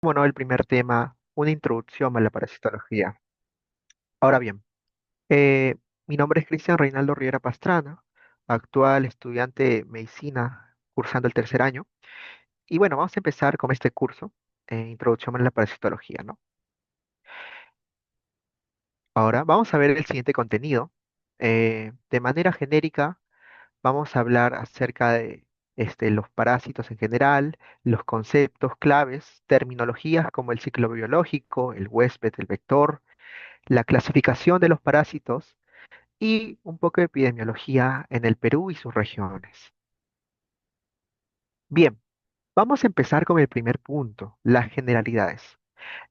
Bueno, el primer tema, una introducción a la parasitología. Ahora bien, eh, mi nombre es Cristian Reinaldo Riera Pastrana, actual estudiante de medicina cursando el tercer año. Y bueno, vamos a empezar con este curso, introducción a la parasitología, ¿no? Ahora vamos a ver el siguiente contenido. De manera genérica, vamos a hablar acerca de los parásitos en general, los conceptos claves, terminologías como el ciclo biológico, el huésped, el vector, la clasificación de los parásitos y un poco de epidemiología en el Perú y sus regiones. Bien, vamos a empezar con el primer punto, las generalidades.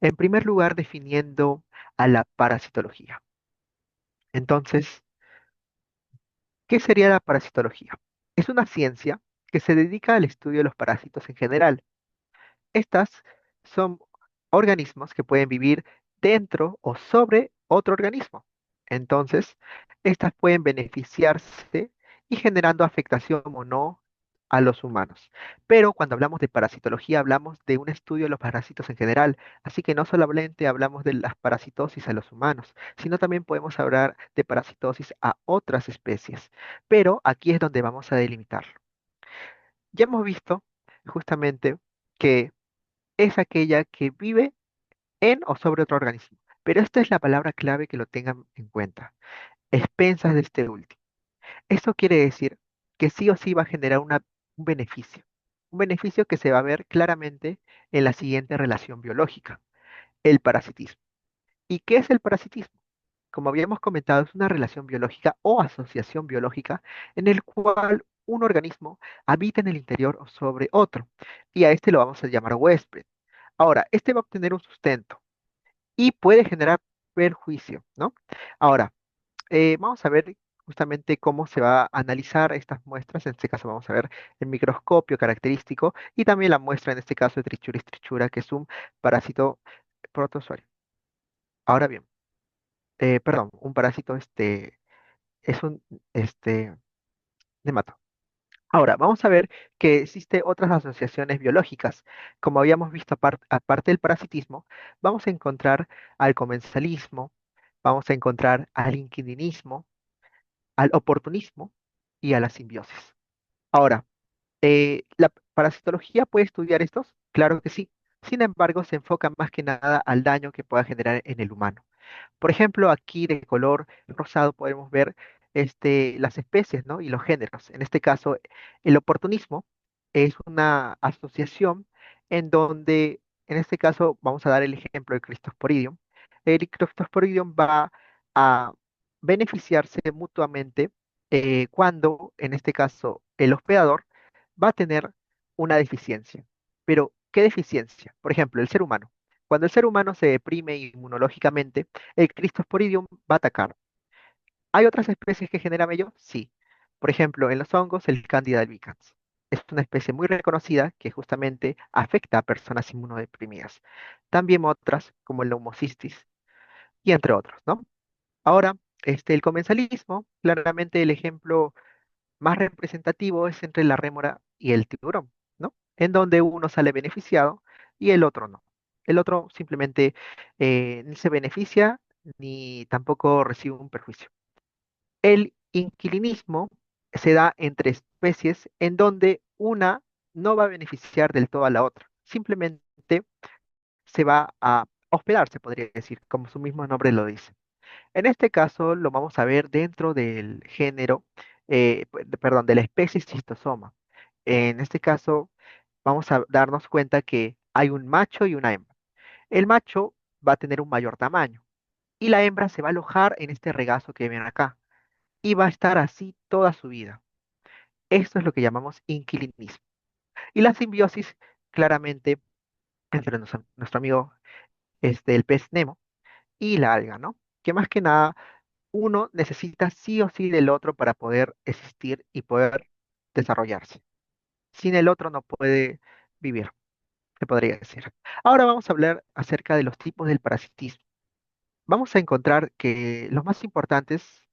En primer lugar, definiendo a la parasitología. Entonces, ¿qué sería la parasitología? Es una ciencia que se dedica al estudio de los parásitos en general. Estas son organismos que pueden vivir dentro o sobre otro organismo. Entonces, estas pueden beneficiarse y generando afectación o no a los humanos. Pero cuando hablamos de parasitología, hablamos de un estudio de los parásitos en general. Así que no solamente hablamos de las parasitosis a los humanos, sino también podemos hablar de parasitosis a otras especies. Pero aquí es donde vamos a delimitarlo. Ya hemos visto justamente que es aquella que vive en o sobre otro organismo. Pero esta es la palabra clave que lo tengan en cuenta. Expensas de este último. Esto quiere decir que sí o sí va a generar un beneficio. Un beneficio que se va a ver claramente en la siguiente relación biológica, el parasitismo. ¿Y qué es el parasitismo? Como habíamos comentado, es una relación biológica o asociación biológica en el cual un organismo habita en el interior o sobre otro. Y a este lo vamos a llamar huésped. Ahora, este va a obtener un sustento y puede generar perjuicio, ¿no? Ahora, vamos a ver justamente cómo se va a analizar estas muestras. En este caso vamos a ver el microscopio característico y también la muestra, en este caso de Trichuris trichura, que es un parásito protozoario. Ahora bien, perdón, un parásito es un nemato. Ahora, vamos a ver que existe otras asociaciones biológicas. Como habíamos visto, aparte del parasitismo, vamos a encontrar al comensalismo, vamos a encontrar al inquilinismo, al oportunismo y a la simbiosis. Ahora, ¿la parasitología puede estudiar estos? Claro que sí. Sin embargo, se enfoca más que nada al daño que pueda generar en el humano. Por ejemplo, aquí de color rosado podemos ver las especies, ¿no? Y los géneros. En este caso, el oportunismo es una asociación en donde, en este caso, vamos a dar el ejemplo del Cryptosporidium. El Cryptosporidium va a beneficiarse mutuamente cuando, en este caso, el hospedador va a tener una deficiencia. Pero, ¿qué deficiencia? Por ejemplo, el ser humano. Cuando el ser humano se deprime inmunológicamente, el Cryptosporidium va a atacar. ¿Hay otras especies que generan ello? Sí. Por ejemplo, en los hongos, el Candida albicans. Es una especie muy reconocida que justamente afecta a personas inmunodeprimidas. También otras, como el Pneumocystis, y entre otros, ¿no? Ahora, el comensalismo, claramente el ejemplo más representativo es entre la rémora y el tiburón, ¿no? En donde uno sale beneficiado y el otro no. El otro simplemente ni se beneficia ni tampoco recibe un perjuicio. El inquilinismo se da entre especies en donde una no va a beneficiar del todo a la otra. Simplemente se va a hospedar, se podría decir, como su mismo nombre lo dice. En este caso lo vamos a ver dentro del género, perdón, de la especie Schistosoma. En este caso vamos a darnos cuenta que hay un macho y una hembra. El macho va a tener un mayor tamaño y la hembra se va a alojar en este regazo que ven acá y va a estar así toda su vida. Esto es lo que llamamos inquilinismo. Y la simbiosis, claramente, entre nuestro amigo el pez Nemo y la alga, ¿no? Que más que nada uno necesita sí o sí del otro para poder existir y poder desarrollarse. Sin el otro no puede vivir, se podría decir. Ahora vamos a hablar acerca de los tipos del parasitismo. Vamos a encontrar que los más importantes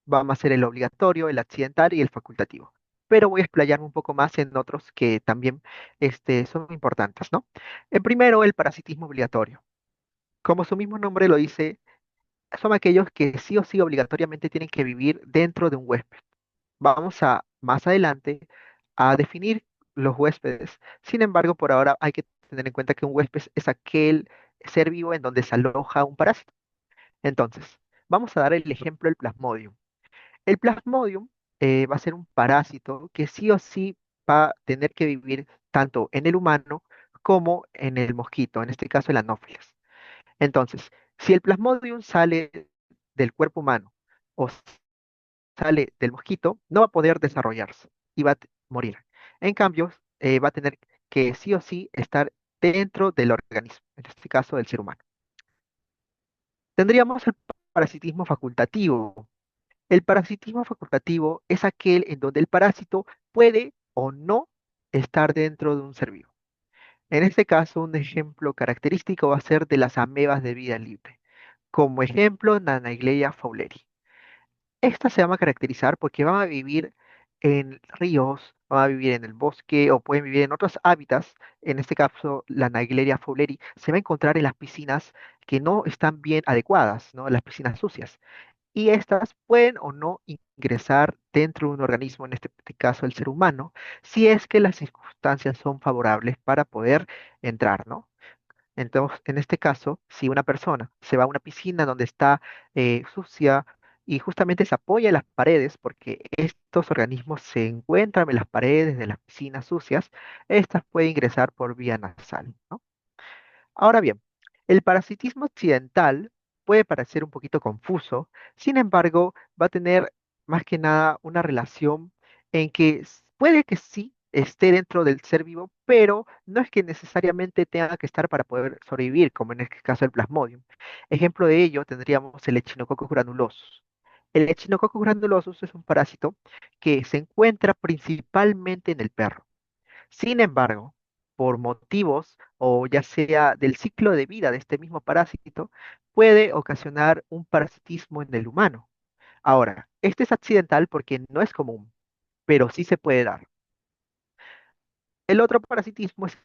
van a ser el obligatorio, el accidental y el facultativo. pero voy a explayarme un poco más en otros que también son importantes, ¿no? En primero, el parasitismo obligatorio. Como su mismo nombre lo dice, son aquellos que sí o sí obligatoriamente tienen que vivir dentro de un huésped. Vamos a más adelante a definir los huéspedes. Sin embargo, por ahora hay que tener en cuenta que un huésped es aquel ser vivo en donde se aloja un parásito. Entonces, vamos a dar el ejemplo del Plasmodium. El Plasmodium va a ser un parásito que sí o sí va a tener que vivir tanto en el humano como en el mosquito, en este caso el Anopheles. Entonces, si el Plasmodium sale del cuerpo humano o sale del mosquito, no va a poder desarrollarse y va a morir. En cambio, va a tener que sí o sí estar dentro del organismo, en este caso del ser humano. Tendríamos el parasitismo facultativo. El parasitismo facultativo es aquel en donde el parásito puede o no estar dentro de un ser vivo. En este caso, un ejemplo característico va a ser de las amebas de vida libre. Como ejemplo, Nanaigleia fowleri. Esta se va a caracterizar porque van a vivir en ríos, van a vivir en el bosque o pueden vivir en otros hábitats. En este caso, la Naegleria fowleri se va a encontrar en las piscinas que no están bien adecuadas, ¿no? Las piscinas sucias. Y estas pueden o no ingresar dentro de un organismo, en este caso el ser humano, si es que las circunstancias son favorables para poder entrar, ¿no? Entonces, en este caso, si una persona se va a una piscina donde está sucia y justamente se apoya en las paredes, porque estos organismos se encuentran en las paredes de las piscinas sucias, estas pueden ingresar por vía nasal, ¿no? Ahora bien, el parasitismo occidental puede parecer un poquito confuso, sin embargo, va a tener más que nada una relación en que puede que sí esté dentro del ser vivo, pero no es que necesariamente tenga que estar para poder sobrevivir, como en este caso el Plasmodium. Ejemplo de ello tendríamos el Echinococcus granulosus. El Echinococcus granulosus es un parásito que se encuentra principalmente en el perro. Sin embargo, por motivos o ya sea del ciclo de vida de este mismo parásito, puede ocasionar un parasitismo en el humano. Ahora, este es accidental porque no es común, pero sí se puede dar. El otro parasitismo es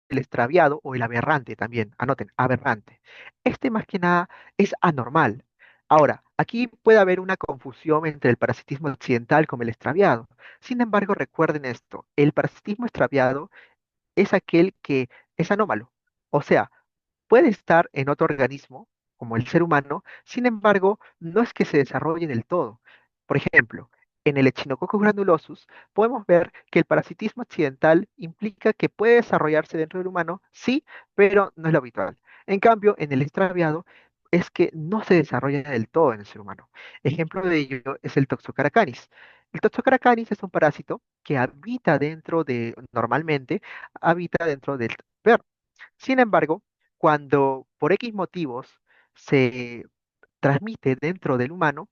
el extraviado o el aberrante también. Anoten, aberrante. Este más que nada es anormal. Ahora, aquí puede haber una confusión entre el parasitismo occidental con el extraviado. Sin embargo, recuerden esto, el parasitismo extraviado es aquel que es anómalo. O sea, puede estar en otro organismo, como el ser humano, sin embargo, no es que se desarrolle del todo. Por ejemplo, en el Echinococcus granulosus podemos ver que el parasitismo accidental implica que puede desarrollarse dentro del humano, sí, pero no es lo habitual. En cambio, en el extraviado es que no se desarrolla del todo en el ser humano. Ejemplo de ello es el Toxocaracanis. El Toxocaracanis es un parásito que habita dentro de, normalmente, habita dentro del perro. Sin embargo, cuando por X motivos se transmite dentro del humano,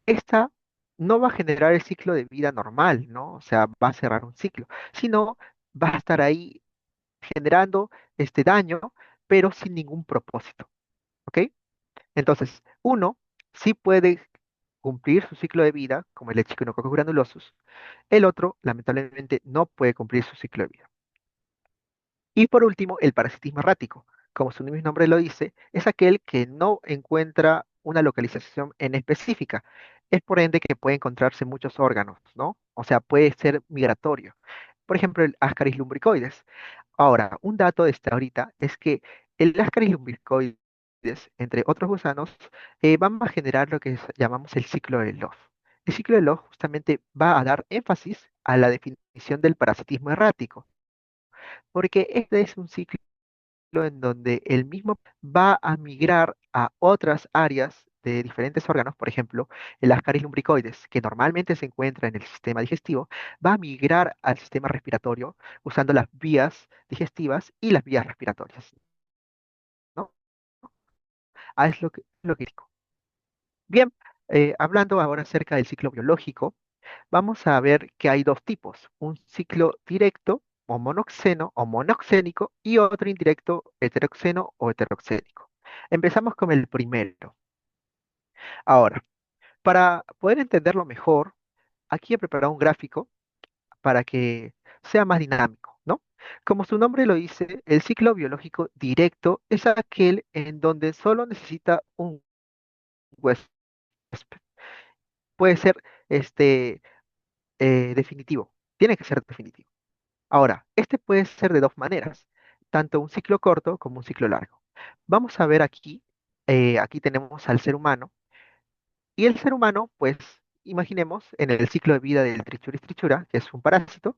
esta no va a generar el ciclo de vida normal, ¿no? O sea, va a cerrar un ciclo, sino va a estar ahí generando este daño, pero sin ningún propósito, ¿ok? Entonces, uno sí puede cumplir su ciclo de vida, como el Echinococcus granulosus, el otro, lamentablemente, no puede cumplir su ciclo de vida. Y por último, el parasitismo errático. Como su mismo nombre lo dice, es aquel que no encuentra una localización en específica. Es por ende que puede encontrarse en muchos órganos, ¿no? O sea, puede ser migratorio. Por ejemplo, el Ascaris lumbricoides. Ahora, un dato de esta ahorita es que el Ascaris lumbricoides, entre otros gusanos, van a generar lo que llamamos el ciclo de Love. El ciclo de Love justamente va a dar énfasis a la definición del parasitismo errático porque este es un ciclo en donde el mismo va a migrar a otras áreas de diferentes órganos, por ejemplo, el Ascaris lumbricoides, que normalmente se encuentra en el sistema digestivo, va a migrar al sistema respiratorio usando las vías digestivas y las vías respiratorias, ¿no? Es lo que digo. Bien, hablando ahora acerca del ciclo biológico, vamos a ver que hay dos tipos, un ciclo directo o monoxeno o monoxénico y otro indirecto heteroxeno o heteroxénico. Empezamos con el primero. Ahora, para poder entenderlo mejor, aquí he preparado un gráfico para que sea más dinámico, ¿no? Como su nombre lo dice, el ciclo biológico directo es aquel en donde solo necesita un huésped. Puede ser este, definitivo, tiene que ser definitivo. Ahora, este puede ser de dos maneras, tanto un ciclo corto como un ciclo largo. Vamos a ver aquí, aquí tenemos al ser humano, y el ser humano, pues, imaginemos en el ciclo de vida del Trichuris trichura, que es un parásito,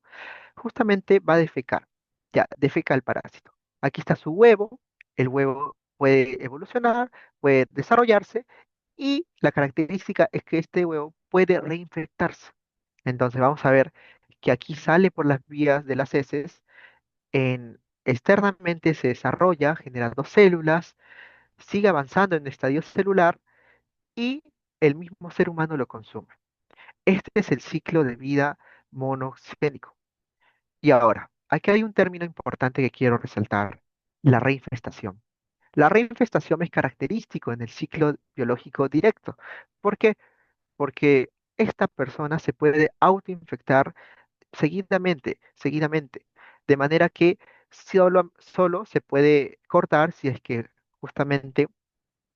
justamente va a defecar. Ya, defeca el parásito. Aquí está su huevo, el huevo puede evolucionar, puede desarrollarse, y la característica es que este huevo puede reinfectarse. Entonces vamos a ver que aquí sale por las vías de las heces, externamente se desarrolla generando células, sigue avanzando en el estadio celular y el mismo ser humano lo consume. Este es el ciclo de vida monogénico. Y ahora, aquí hay un término importante que quiero resaltar, la reinfestación. La reinfestación es característico en el ciclo biológico directo. ¿Por qué? Porque esta persona se puede autoinfectar seguidamente, de manera que solo se puede cortar si es que justamente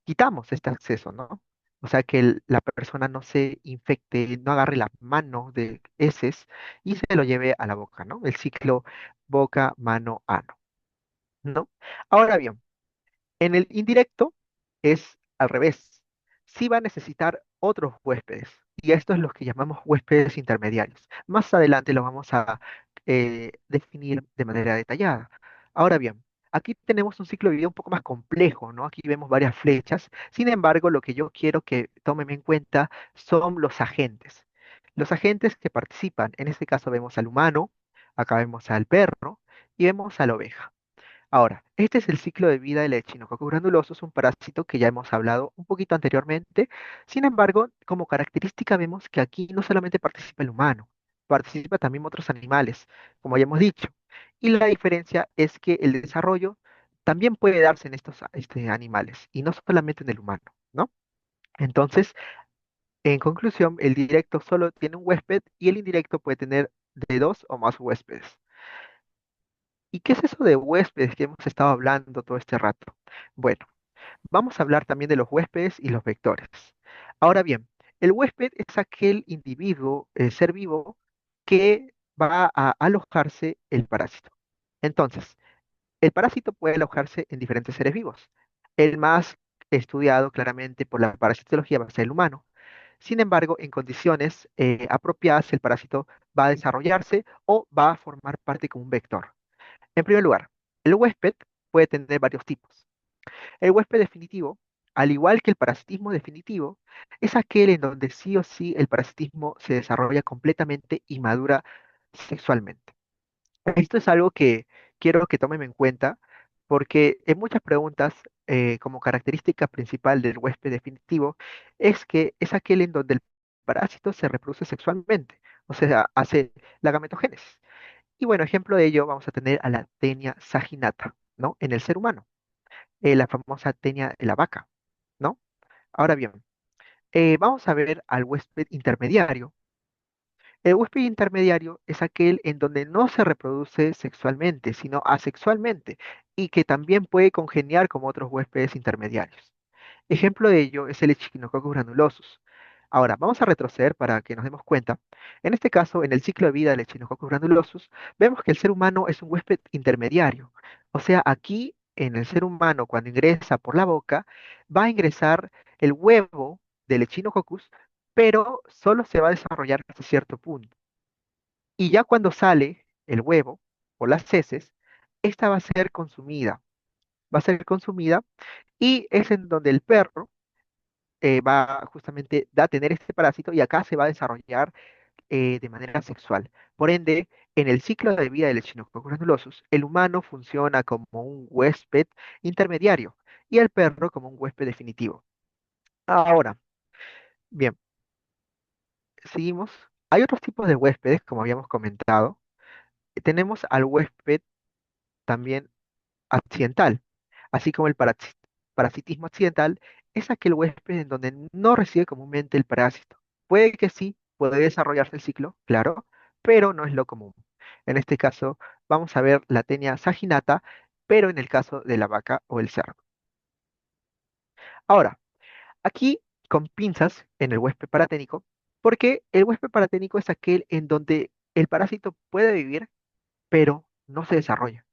quitamos este acceso, ¿no? O sea, que la persona no se infecte, no agarre la mano de heces y se lo lleve a la boca, ¿no? El ciclo boca, mano, ano, ¿no? Ahora bien, en el indirecto es al revés. Sí va a necesitar otros huéspedes. Y esto es lo que llamamos huéspedes intermediarios. Más adelante lo vamos a definir de manera detallada. Ahora bien, aquí tenemos un ciclo de vida un poco más complejo, ¿no? Aquí vemos varias flechas. Sin embargo, lo que yo quiero que tomen en cuenta son los agentes. Los agentes que participan. En este caso vemos al humano, acá vemos al perro y vemos a la oveja. Ahora, este es el ciclo de vida del Echinococcus granulosus, un parásito que ya hemos hablado un poquito anteriormente. Sin embargo, como característica vemos que aquí no solamente participa el humano, participa también otros animales, como ya hemos dicho. Y la diferencia es que el desarrollo también puede darse en estos animales y no solamente en el humano, ¿no? Entonces, en conclusión, el directo solo tiene un huésped y el indirecto puede tener de dos o más huéspedes. ¿Y qué es eso de huéspedes que hemos estado hablando todo este rato? Bueno, vamos a hablar también de los huéspedes y los vectores. Ahora bien, el huésped es aquel individuo, ser vivo, que va a alojarse el parásito. Entonces, el parásito puede alojarse en diferentes seres vivos. El más estudiado claramente por la parasitología va a ser el humano. Sin embargo, en condiciones apropiadas, el parásito va a desarrollarse o va a formar parte como un vector. En primer lugar, el huésped puede tener varios tipos. El huésped definitivo, al igual que el parasitismo definitivo, es aquel en donde sí o sí el parasitismo se desarrolla completamente y madura sexualmente. Esto es algo que quiero que tomen en cuenta porque en muchas preguntas, como característica principal del huésped definitivo, es que es aquel en donde el parásito se reproduce sexualmente, o sea, hace la gametogénesis. Y bueno, ejemplo de ello vamos a tener a la tenia saginata, ¿no? En el ser humano, la famosa tenia de la vaca, ¿no? Ahora bien, vamos a ver al huésped intermediario. El huésped intermediario es aquel en donde no se reproduce sexualmente, sino asexualmente, y que también puede congeniar con otros huéspedes intermediarios. Ejemplo de ello es el Echinococcus granulosus. Ahora, vamos a retroceder para que nos demos cuenta. En este caso, en el ciclo de vida del Echinococcus granulosus, vemos que el ser humano es un huésped intermediario. O sea, aquí en el ser humano, cuando ingresa por la boca, va a ingresar el huevo del Echinococcus, pero solo se va a desarrollar hasta cierto punto. Y ya cuando sale el huevo por las heces, esta va a ser consumida y es en donde el perro va justamente a tener este parásito y acá se va a desarrollar de manera sexual. Por ende, en el ciclo de vida del Echinococcus granulosus, el humano funciona como un huésped intermediario y el perro como un huésped definitivo. Ahora, bien, seguimos. Hay otros tipos de huéspedes, como habíamos comentado. Tenemos al huésped también accidental, así como el parasitismo accidental es aquel huésped en donde no recibe comúnmente el parásito. Puede que sí, puede desarrollarse el ciclo, claro, pero no es lo común. En este caso, vamos a ver la tenia saginata, pero en el caso de la vaca o el cerdo. Ahora, aquí con pinzas en el huésped paraténico, porque el huésped paraténico es aquel en donde el parásito puede vivir, pero no se desarrolla.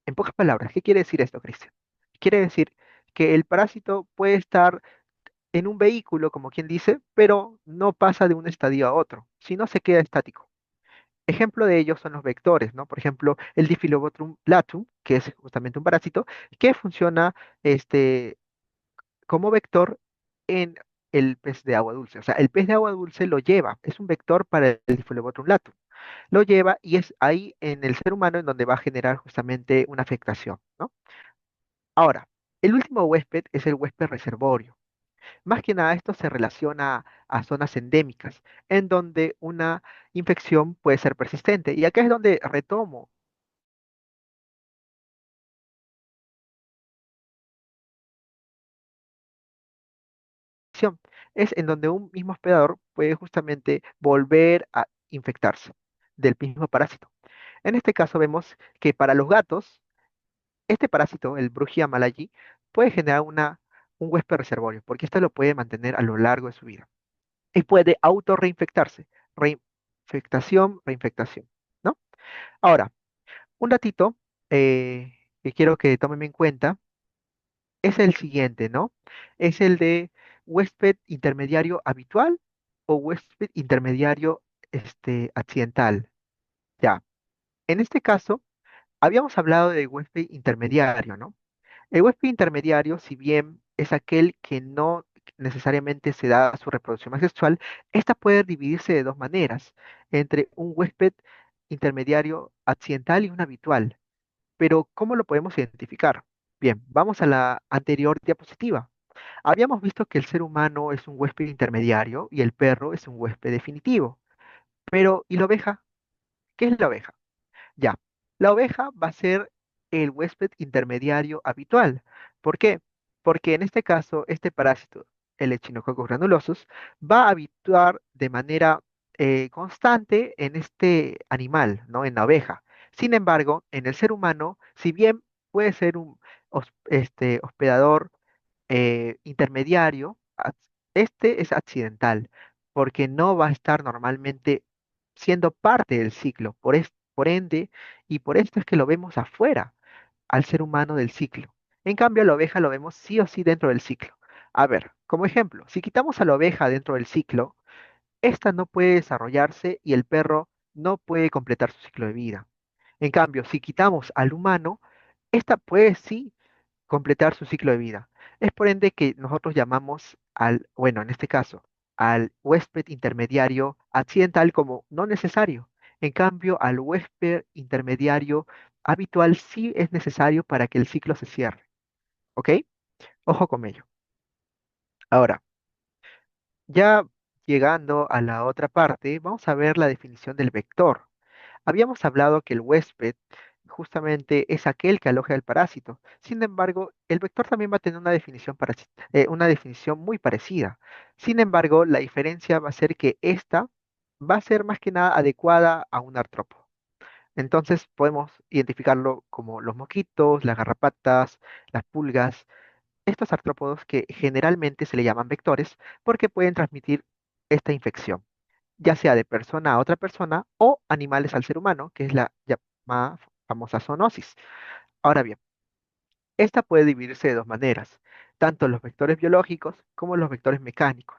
En pocas palabras, ¿qué quiere decir esto, Cristian? Quiere decir que el parásito puede estar en un vehículo, como quien dice, pero no pasa de un estadio a otro, sino se queda estático. Ejemplo de ello son los vectores, ¿no? Por ejemplo, el Diphyllobothrum latum, que es justamente un parásito, que funciona este, como vector en el pez de agua dulce. O sea, el pez de agua dulce lo lleva, es un vector para el Diphyllobothrum latum. Lo lleva y es ahí en el ser humano en donde va a generar justamente una afectación, ¿no? Ahora, el último huésped es el huésped reservorio. Más que nada esto se relaciona a zonas endémicas, en donde una infección puede ser persistente. Y acá es donde retomo. Es en donde un mismo hospedador puede justamente volver a infectarse del mismo parásito. En este caso vemos que para los gatos, este parásito, el Brugia malayi, puede generar un huésped reservorio, porque éste lo puede mantener a lo largo de su vida. Y puede autorreinfectarse. Reinfectación, reinfectación, ¿no? Ahora, un datito que quiero que tomen en cuenta es el siguiente, ¿no? Es el de huésped intermediario habitual o huésped intermediario accidental. Ya, en este caso, habíamos hablado de huésped intermediario, ¿no? El huésped intermediario, si bien es aquel que no necesariamente se da su reproducción sexual, esta puede dividirse de dos maneras, entre un huésped intermediario accidental y un habitual. Pero, ¿cómo lo podemos identificar? Bien, vamos a la anterior diapositiva. Habíamos visto que el ser humano es un huésped intermediario y el perro es un huésped definitivo. Pero, ¿y la oveja? ¿Qué es la oveja? Ya, la oveja va a ser el huésped intermediario habitual. ¿Por qué? Porque en este caso, este parásito, el Echinococcus granulosus, va a habituar de manera constante en este animal, ¿no? En la oveja. Sin embargo, en el ser humano, si bien puede ser un hospedador intermediario, este es accidental, porque no va a estar normalmente siendo parte del ciclo. Por ende, y por esto es que lo vemos afuera al ser humano del ciclo. En cambio, a la oveja lo vemos sí o sí dentro del ciclo. A ver, como ejemplo, si quitamos a la oveja dentro del ciclo, esta no puede desarrollarse y el perro no puede completar su ciclo de vida. En cambio, si quitamos al humano, esta puede sí completar su ciclo de vida. Es por ende que nosotros llamamos al, bueno, en este caso, al huésped intermediario accidental como no necesario. En cambio, al huésped intermediario habitual sí es necesario para que el ciclo se cierre. ¿Ok? Ojo con ello. Ahora, ya llegando a la otra parte, vamos a ver la definición del vector. Habíamos hablado que el huésped justamente es aquel que aloja el parásito. Sin embargo, el vector también va a tener una definición, una definición muy parecida. Sin embargo, la diferencia va a ser que esta va a ser más que nada adecuada a un artrópodo. Entonces podemos identificarlo como los mosquitos, las garrapatas, las pulgas, estos artrópodos que generalmente se le llaman vectores porque pueden transmitir esta infección ya sea de persona a otra persona o animales al ser humano, que es la llamada famosa zoonosis. Ahora bien, esta puede dividirse de dos maneras, tanto los vectores biológicos como los vectores mecánicos.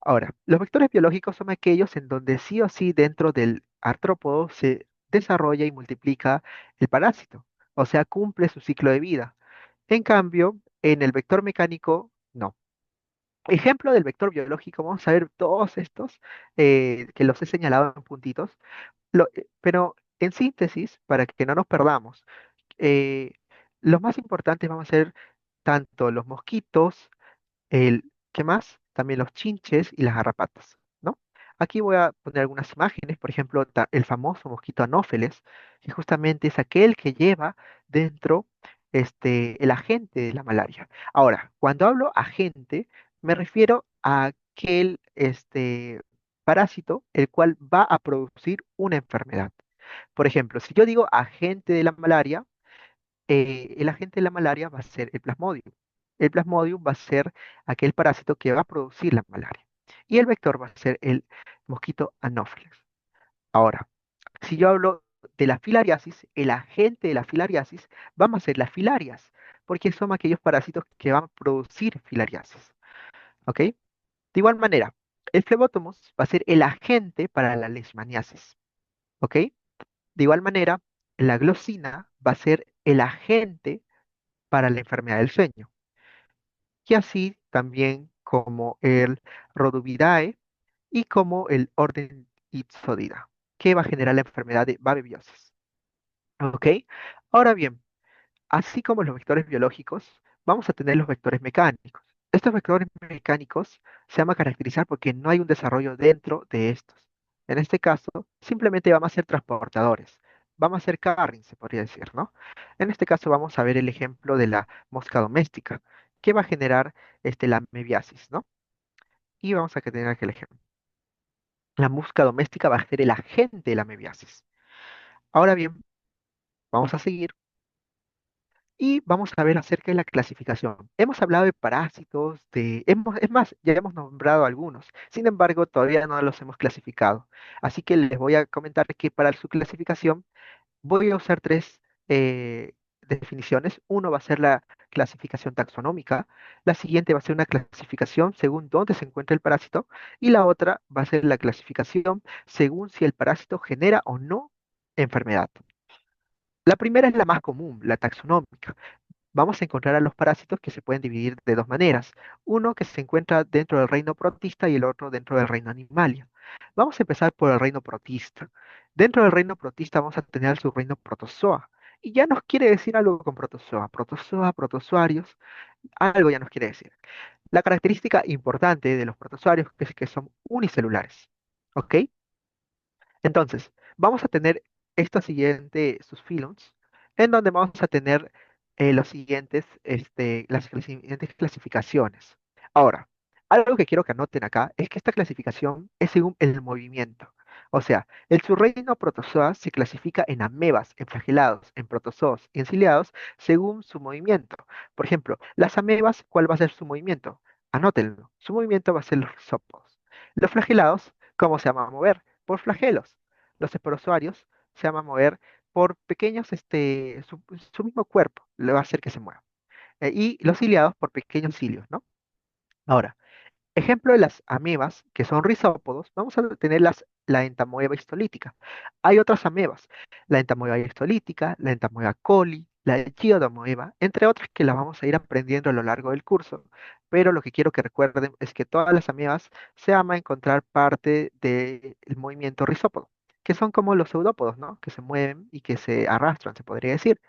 Ahora, los vectores biológicos son aquellos en donde sí o sí dentro del artrópodo se desarrolla y multiplica el parásito, o sea, cumple su ciclo de vida. En cambio, en el vector mecánico, no. Ejemplo del vector biológico, vamos a ver todos estos que los he señalado en puntitos. Pero en síntesis, para que no nos perdamos, eh, los más importantes van a ser tanto los mosquitos, ¿qué más? También los chinches y las garrapatas, ¿no? Aquí voy a poner algunas imágenes, por ejemplo, el famoso mosquito anófeles, que justamente es aquel que lleva dentro el agente de la malaria. Ahora, cuando hablo agente, me refiero a aquel, parásito el cual va a producir una enfermedad. Por ejemplo, si yo digo agente de la malaria, el agente de la malaria va a ser el Plasmodium. El Plasmodium va a ser aquel parásito que va a producir la malaria. Y el vector va a ser el mosquito Anopheles. Ahora, si yo hablo de la filariasis, el agente de la filariasis vamos a ser las filarias, porque son aquellos parásitos que van a producir filariasis. ¿Ok? De igual manera, el flebotomus va a ser el agente para la leishmaniasis. ¿Ok? De igual manera, la glossina va a ser el agente para la enfermedad del sueño. Y así también como el Rhodovidae y como el orden Ipsodida, que va a generar la enfermedad de babebiosis. ¿Ok? Ahora bien, así como los vectores biológicos, vamos a tener los vectores mecánicos. Estos vectores mecánicos se van a caracterizar porque no hay un desarrollo dentro de estos. En este caso, simplemente vamos a ser transportadores. Vamos a ser carrying, se podría decir, ¿no? En este caso vamos a ver el ejemplo de la mosca doméstica, que va a generar la mebiasis, ¿no? Y vamos a tener aquel ejemplo. La mosca doméstica va a ser el agente de la mebiasis. Ahora bien, vamos a seguir y vamos a ver acerca de la clasificación. Hemos hablado de parásitos, es más, ya hemos nombrado algunos. Sin embargo, todavía no los hemos clasificado. Así que les voy a comentar que para su clasificación voy a usar tres definiciones. Uno va a ser la clasificación taxonómica, la siguiente va a ser una clasificación según dónde se encuentra el parásito y la otra va a ser la clasificación según si el parásito genera o no enfermedad. La primera es la más común, la taxonómica. Vamos a encontrar a los parásitos que se pueden dividir de dos maneras. Uno que se encuentra dentro del reino protista y el otro dentro del reino animalia. Vamos a empezar por el reino protista. Dentro del reino protista vamos a tener el subreino protozoa. Y ya nos quiere decir algo con protozoa. Protozoa, protozoarios, algo ya nos quiere decir. La característica importante de los protozoarios es que son unicelulares. ¿Ok? Entonces, vamos a tener estos siguientes subphylums, en donde vamos a tener las siguientes clasificaciones. Ahora, algo que quiero que anoten acá es que esta clasificación es según el movimiento. O sea, el subreino protozoa se clasifica en amebas, en flagelados, en protozoos y en ciliados según su movimiento. Por ejemplo, las amebas, ¿cuál va a ser su movimiento? Anótenlo. Su movimiento va a ser los rizópodos. Los flagelados, ¿cómo se llama mover? Por flagelos. Los esporozoarios se van a mover por pequeños, su mismo cuerpo le va a hacer que se mueva. Y los ciliados por pequeños cilios, ¿no? Ahora, ejemplo de las amebas, que son rizópodos, vamos a tener la entamoeba histolítica. Hay otras amebas, la entamoeba histolítica, la entamoeba coli, la chiodomoeba, entre otras que las vamos a ir aprendiendo a lo largo del curso. Pero lo que quiero que recuerden es que todas las amebas se van a encontrar parte del movimiento rizópodo, que son como los pseudópodos, ¿no? Que se mueven y que se arrastran, se podría decir.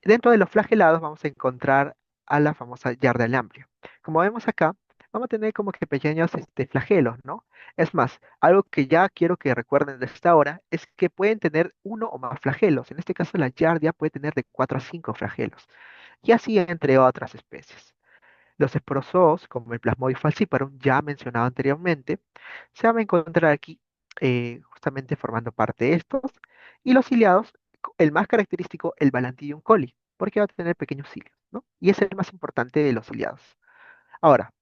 Dentro de los flagelados vamos a encontrar a la famosa yarda alambria. Como vemos acá, vamos a tener como que pequeños flagelos, ¿no? Es más, algo que ya quiero que recuerden desde esta hora es que pueden tener uno o más flagelos. En este caso, la yardia puede tener de 4 a 5 flagelos. Y así entre otras especies. Los esporozoos, como el Plasmodium falciparum, ya mencionado anteriormente, se van a encontrar aquí justamente formando parte de estos. Y los ciliados, el más característico, el Balantidium coli, porque va a tener pequeños cilios, ¿no? Y es el más importante de los ciliados. Ahora,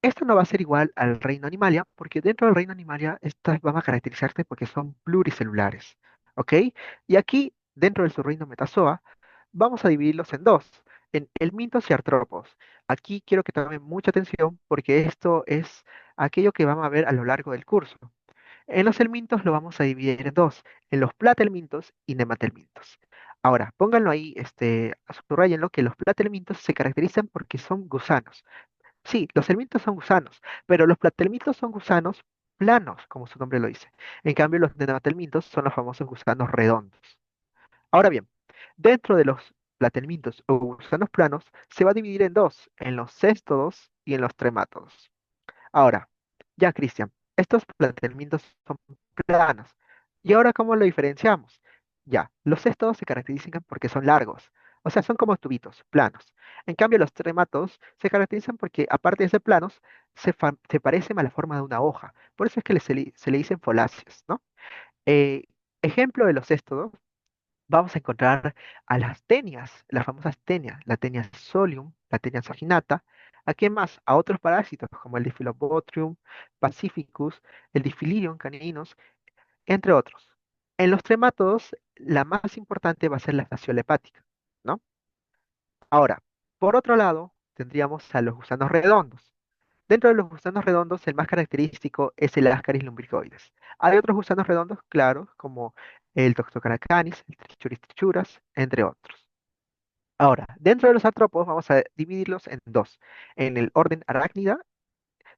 esto no va a ser igual al reino animalia, porque dentro del reino animalia estas van a caracterizarse porque son pluricelulares, ¿ok? Y aquí, dentro del subreino metazoa, vamos a dividirlos en dos, en helmintos y artrópodos. Aquí quiero que tomen mucha atención porque esto es aquello que vamos a ver a lo largo del curso. En los helmintos lo vamos a dividir en dos, en los platelmintos y nematelmintos. Ahora, pónganlo ahí, subrayenlo que los platelmintos se caracterizan porque son gusanos. Sí, los helmintos son gusanos, pero los platelmintos son gusanos planos, como su nombre lo dice. En cambio, los nematelmintos son los famosos gusanos redondos. Ahora bien, dentro de los platelmintos o gusanos planos se va a dividir en dos, en los céstodos y en los tremátodos. Ahora, ya Cristian, estos platelmintos son planos. ¿Y ahora cómo lo diferenciamos? Ya, los céstodos se caracterizan porque son largos. O sea, son como tubitos, planos. En cambio, los trematos se caracterizan porque, aparte de ser planos, se parecen a la forma de una hoja. Por eso es que se le dicen folaces, ¿no? Eh, Ejemplo de los éstodos, vamos a encontrar a las tenias, las famosas tenias, la tenia solium, la tenia saginata. ¿A quién más? A otros parásitos como el Diphyllobothrium pacificus, el Diphylirium caninus, entre otros. En los trematodos, la más importante va a ser la fasciola hepática, ¿no? Ahora, por otro lado, tendríamos a los gusanos redondos. Dentro de los gusanos redondos, el más característico es el Ascaris lumbricoides. Hay otros gusanos redondos, claro, como el Toxocaracanis, el Trichuris trichuras, entre otros. Ahora, dentro de los artrópodos vamos a dividirlos en dos. En el orden Arachnida,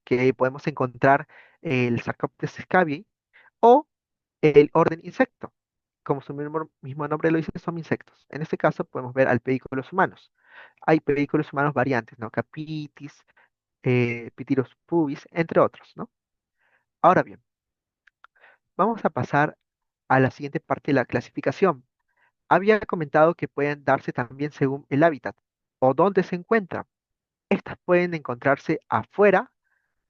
que podemos encontrar el Sarcoptes scabiei, o el orden insecto. Como su mismo nombre lo dice, son insectos. En este caso podemos ver al pedículos humanos. Hay pedículos humanos variantes, ¿no? Capitis, Pitilos pubis, entre otros, ¿no? Ahora bien, vamos a pasar a la siguiente parte de la clasificación. Había comentado que pueden darse también según el hábitat o dónde se encuentran. Estas pueden encontrarse afuera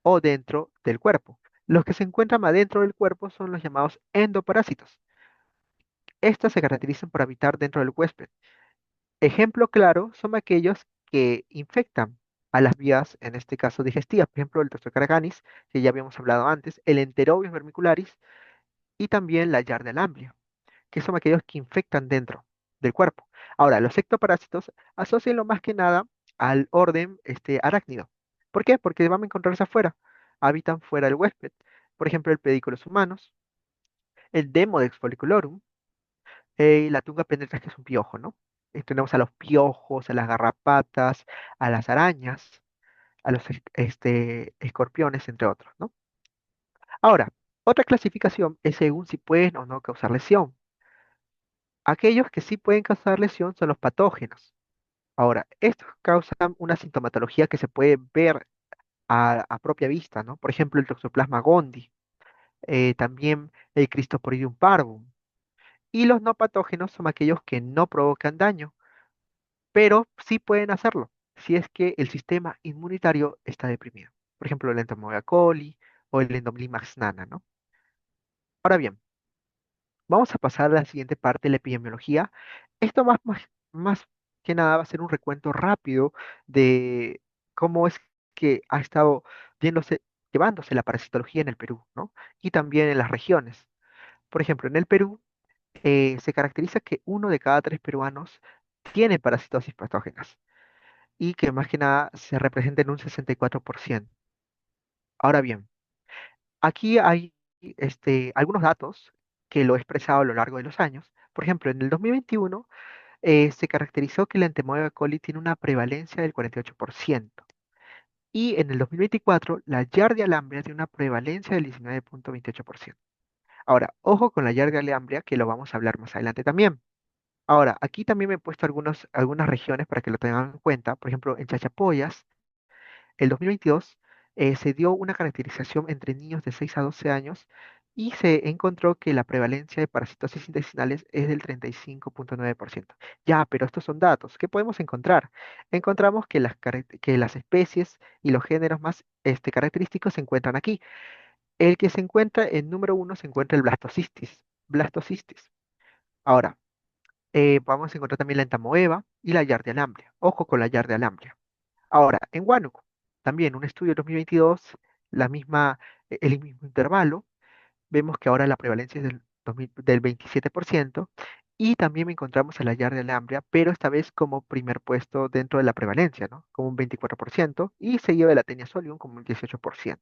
o dentro del cuerpo. Los que se encuentran adentro del cuerpo son los llamados endoparásitos. Estas se caracterizan por habitar dentro del huésped. Ejemplo claro son aquellos que infectan a las vías, en este caso digestivas, por ejemplo el Toxocaracanis, que ya habíamos hablado antes, el Enterobius vermicularis y también la Yardia lamblia, que son aquellos que infectan dentro del cuerpo. Ahora, los ectoparásitos asocian más que nada al orden arácnido. ¿Por qué? Porque van a encontrarse afuera, habitan fuera del huésped. Por ejemplo, el pedículos humanos, el Demodex folliculorum, y la tunga penetrans, que es un piojo, ¿no? Tenemos a los piojos, a las garrapatas, a las arañas, a los escorpiones, entre otros, ¿no? Ahora, otra clasificación es según si pueden o no causar lesión. Aquellos que sí pueden causar lesión son los patógenos. Ahora, estos causan una sintomatología que se puede ver a propia vista, ¿no? Por ejemplo, el Toxoplasma gondii, también el Cryptosporidium parvum. Y los no patógenos son aquellos que no provocan daño, pero sí pueden hacerlo si es que el sistema inmunitario está deprimido. Por ejemplo, el Entomoeba coli o el Endomilimax nana, ¿no? Ahora bien, vamos a pasar a la siguiente parte de la epidemiología. Esto más que nada va a ser un recuento rápido de cómo es que ha estado viéndose, llevándose la parasitología en el Perú, ¿no? Y también en las regiones. Por ejemplo, en el Perú se caracteriza que uno de cada tres peruanos tiene parasitosis patógenas y que más que nada se representa en un 64%. Ahora bien, aquí hay algunos datos que lo he expresado a lo largo de los años. Por ejemplo, en el 2021 se caracterizó que la Entemoeba coli tiene una prevalencia del 48%. Y en el 2024, la Yardia lamblia tiene una prevalencia del 19,28%. Ahora, ojo con la Yardia lamblia, que lo vamos a hablar más adelante también. Ahora, aquí también me he puesto algunas regiones para que lo tengan en cuenta. Por ejemplo, en Chachapoyas, el 2022 se dio una caracterización entre niños de 6 a 12 años y se encontró que la prevalencia de parasitosis intestinales es del 35,9%. Ya, pero estos son datos. ¿Qué podemos encontrar? Encontramos que que las especies y los géneros más característicos se encuentran aquí. El que se encuentra en número uno se encuentra el Blastocystis. Blastocystis. Ahora, vamos a encontrar también la entamoeba y la Yardia lamblia. Ojo con la Yardia lamblia. Ahora, en Huánuco, también un estudio de 2022, el mismo intervalo, vemos que ahora la prevalencia es del 27% y también encontramos a la Yardia lamblia, pero esta vez como primer puesto dentro de la prevalencia, ¿no? Como un 24% y seguido de la Tenia solium como un 18%.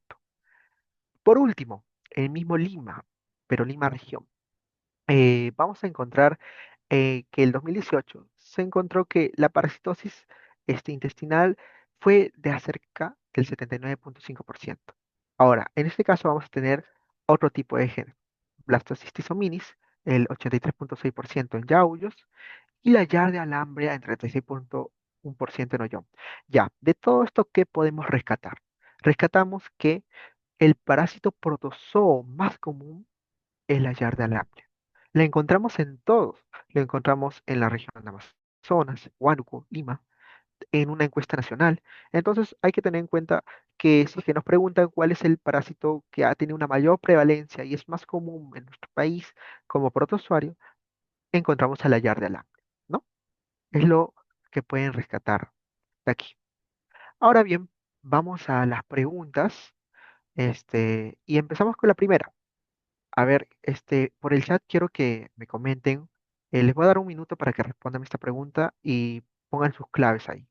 Por último, el mismo Lima, pero Lima región, vamos a encontrar que el 2018 se encontró que la parasitosis intestinal fue de acerca del 79,5%. Ahora, en este caso vamos a tener otro tipo de gen, Blastocystis hominis, el 83,6% en yauyos, y la Yardia lamblia en 36,1% en oyón. Ya, de todo esto, ¿qué podemos rescatar? Rescatamos que el parásito protozoo más común es la Yardia lamblia. La encontramos en todos. La encontramos en la región Amazónica. personas, Huánuco, Lima, en una encuesta nacional. Entonces hay que tener en cuenta que si es que nos preguntan cuál es el parásito que ha tenido una mayor prevalencia y es más común en nuestro país como protozoario, encontramos a la Yardia, ¿no? Es lo que pueden rescatar de aquí. Ahora bien, vamos a las preguntas, y empezamos con la primera. A ver, por el chat quiero que me comenten. Les voy a dar un minuto para que respondan esta pregunta y pongan sus claves ahí.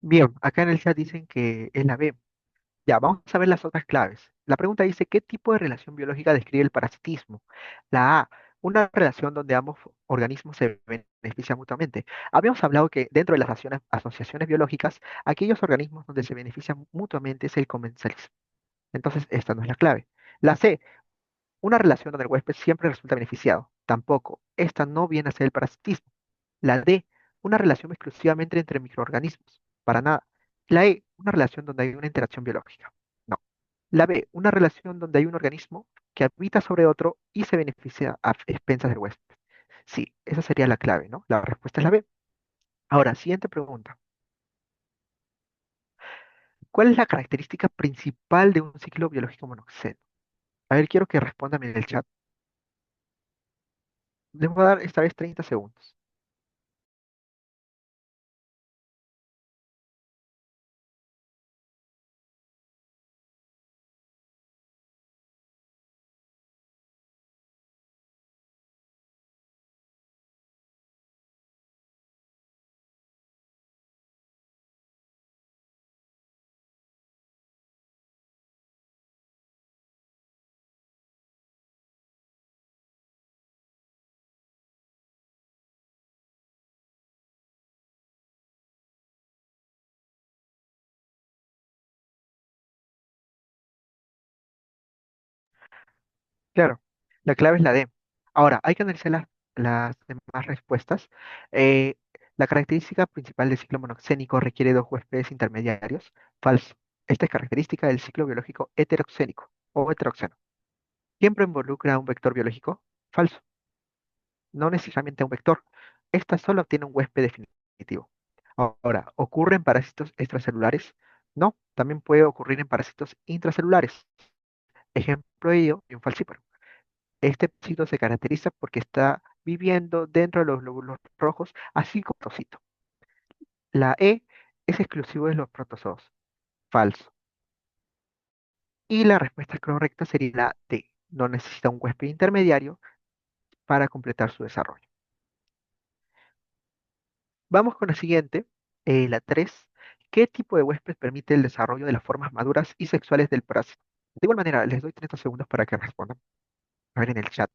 Bien, acá en el chat dicen que es la B. Ya, vamos a ver las otras claves. La pregunta dice, ¿qué tipo de relación biológica describe el parasitismo? La A, una relación donde ambos organismos se benefician mutuamente. Habíamos hablado que dentro de las asociaciones biológicas, aquellos organismos donde se benefician mutuamente es el comensalismo. Entonces, esta no es la clave. La C, una relación donde el huésped siempre resulta beneficiado. Tampoco. Esta no viene a ser el parasitismo. La D, una relación exclusivamente entre microorganismos. Para nada. La E, una relación donde hay una interacción biológica. No. La B, una relación donde hay un organismo que habita sobre otro y se beneficia a expensas del huésped. Sí, esa sería la clave, ¿no? La respuesta es la B. Ahora, siguiente pregunta. ¿Cuál es la característica principal de un ciclo biológico monoxeno? A ver, quiero que respondan en el chat. Les voy a dar esta vez 30 segundos. Claro, la clave es la D. Ahora, hay que analizar las demás respuestas. Eh, la característica principal del ciclo monoxénico requiere dos huéspedes intermediarios. Falso. Esta es característica del ciclo biológico heteroxénico o heteroxeno. ¿Siempre involucra a un vector biológico? Falso. No necesariamente a un vector. Esta solo tiene un huésped definitivo. Ahora, ¿ocurre en parásitos extracelulares? No, también puede ocurrir en parásitos intracelulares. Ejemplo de ello, un falcíparo. Este parásito se caracteriza porque está viviendo dentro de los glóbulos rojos, así como el protocito. La E es exclusivo de los protozoos. Falso. Y la respuesta correcta sería la D. No necesita un huésped intermediario para completar su desarrollo. Vamos con la siguiente, la 3. ¿Qué tipo de huésped permite el desarrollo de las formas maduras y sexuales del parásito? De igual manera, les doy 30 segundos para que respondan. A ver en el chat.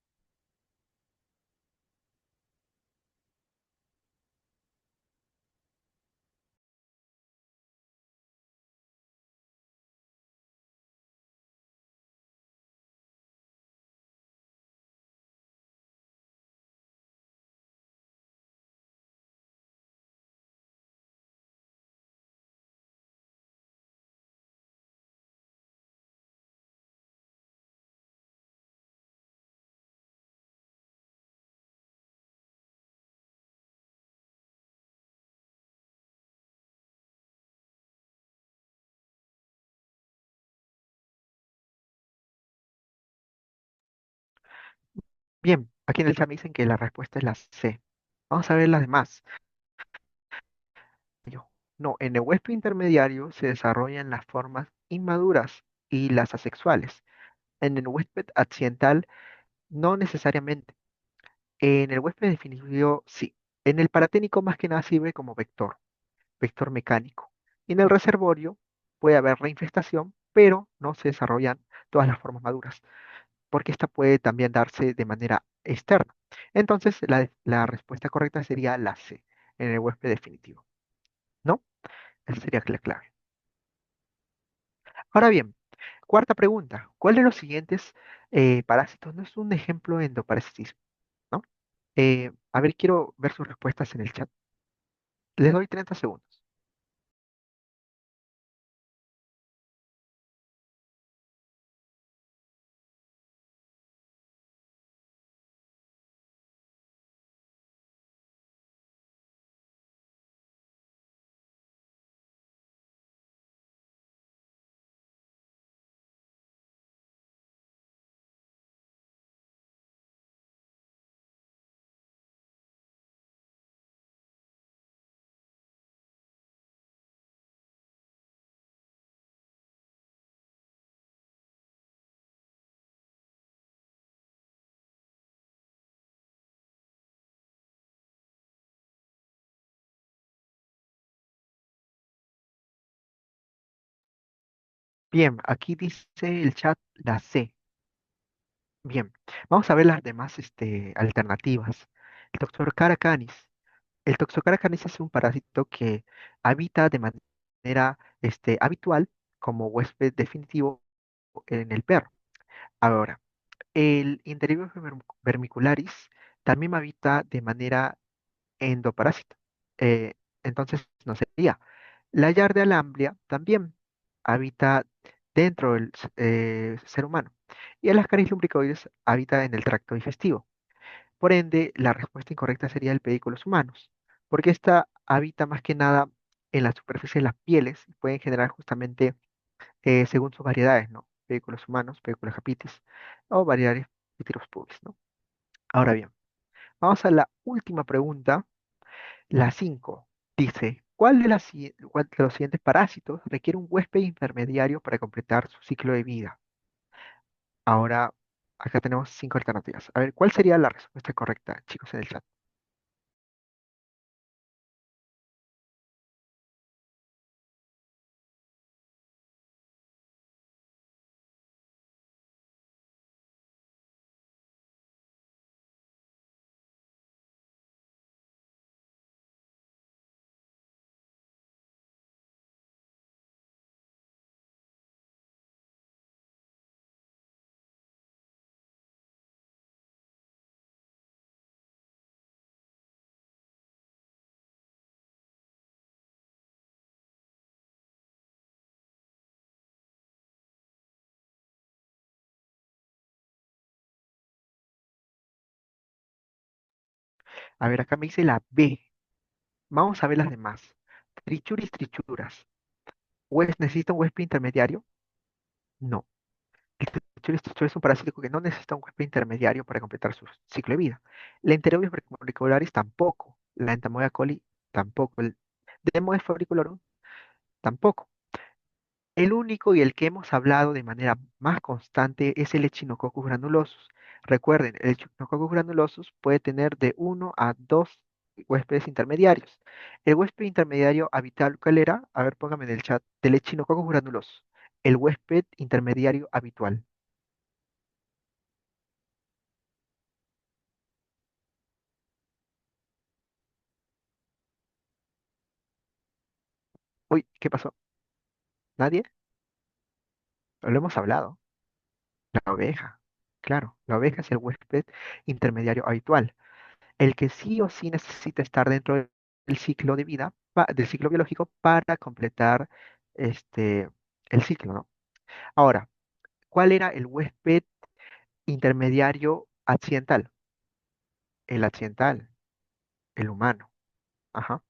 Bien, aquí en el chat me dicen que la respuesta es la C. Vamos a ver las demás. No, en el huésped intermediario se desarrollan las formas inmaduras y las asexuales. En el huésped accidental, no necesariamente. En el huésped definitivo, sí. En el paraténico más que nada sirve como vector mecánico. Y en el reservorio puede haber reinfestación, pero no se desarrollan todas las formas maduras, porque esta puede también darse de manera externa. Entonces, la respuesta correcta sería la C, en el huésped definitivo. ¿No? Esa sería la clave. Ahora bien, cuarta pregunta. ¿Cuál de los siguientes parásitos no es un ejemplo de endoparasitismo? ¿No? A ver, quiero ver sus respuestas en el chat. Les doy 30 segundos. Bien, aquí dice el chat la C. Bien, vamos a ver las demás alternativas. El Toxocara canis. El Toxocara canis es un parásito que habita de manera habitual como huésped definitivo en el perro. Ahora, el Interleucus vermicularis también habita de manera endoparásita. Eh, entonces, no sería. La Yardia lamblia también habita dentro del ser humano. Y el Ascaris lumbricoides habita en el tracto digestivo. Por ende, la respuesta incorrecta sería el pedículos humanos, porque esta habita más que nada en la superficie de las pieles y pueden generar justamente según sus variedades, ¿no? Pedículos humanos, pedículos capitis o variedades Pithecus pubis, ¿no? Ahora bien, vamos a la última pregunta, la 5. Dice, ¿cuál de los siguientes parásitos requiere un huésped intermediario para completar su ciclo de vida? Ahora, acá tenemos 5 alternativas. A ver, ¿cuál sería la respuesta correcta, chicos, en el chat? A ver, acá me dice la B. Vamos a ver las demás. Trichuris trichuras. ¿Necesita un huésped intermediario? No. El Trichuris trichuras es un parásito que no necesita un huésped intermediario para completar su ciclo de vida. La Enterobius vermicularis tampoco. La Entamoeba coli tampoco. El Demodex folliculorum tampoco. El único y el que hemos hablado de manera más constante es el Echinococcus granulosus. Recuerden, el Echinococcus granulosus puede tener de uno a 2 huéspedes intermediarios. El huésped intermediario habitual, ¿cuál era? A ver, póngame en el chat. Del Echinococcus granulosus. El huésped intermediario habitual. Uy, ¿qué pasó? ¿Nadie? Lo hemos hablado. La oveja. Claro, la oveja es el huésped intermediario habitual. El que sí o sí necesita estar dentro del ciclo de vida, del ciclo biológico para completar este, el ciclo, ¿no? Ahora, ¿cuál era el huésped intermediario accidental? El accidental, el humano, ajá,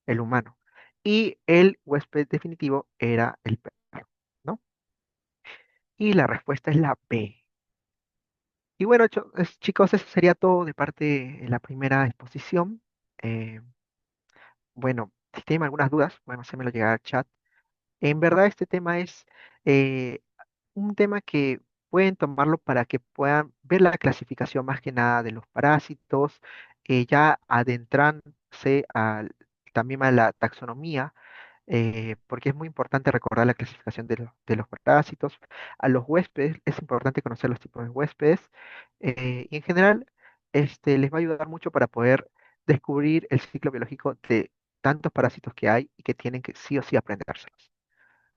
el humano. Y el huésped definitivo era el perro, ¿no? Y la respuesta es la B. Y bueno, chicos, eso sería todo de parte de la primera exposición. Eh, bueno. Si tienen algunas dudas, bueno, hacérmelo llegar al chat. En verdad, este tema es eh, un tema que pueden tomarlo para que puedan ver la clasificación más que nada de los parásitos, ya adentrándose también a la taxonomía, porque es muy importante recordar la clasificación de los parásitos. A los huéspedes es importante conocer los tipos de huéspedes, y en general les va a ayudar mucho para poder descubrir el ciclo biológico de tantos parásitos que hay y que tienen que sí o sí aprendérselos.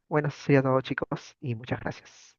Bueno, eso sería todo, chicos, y muchas gracias.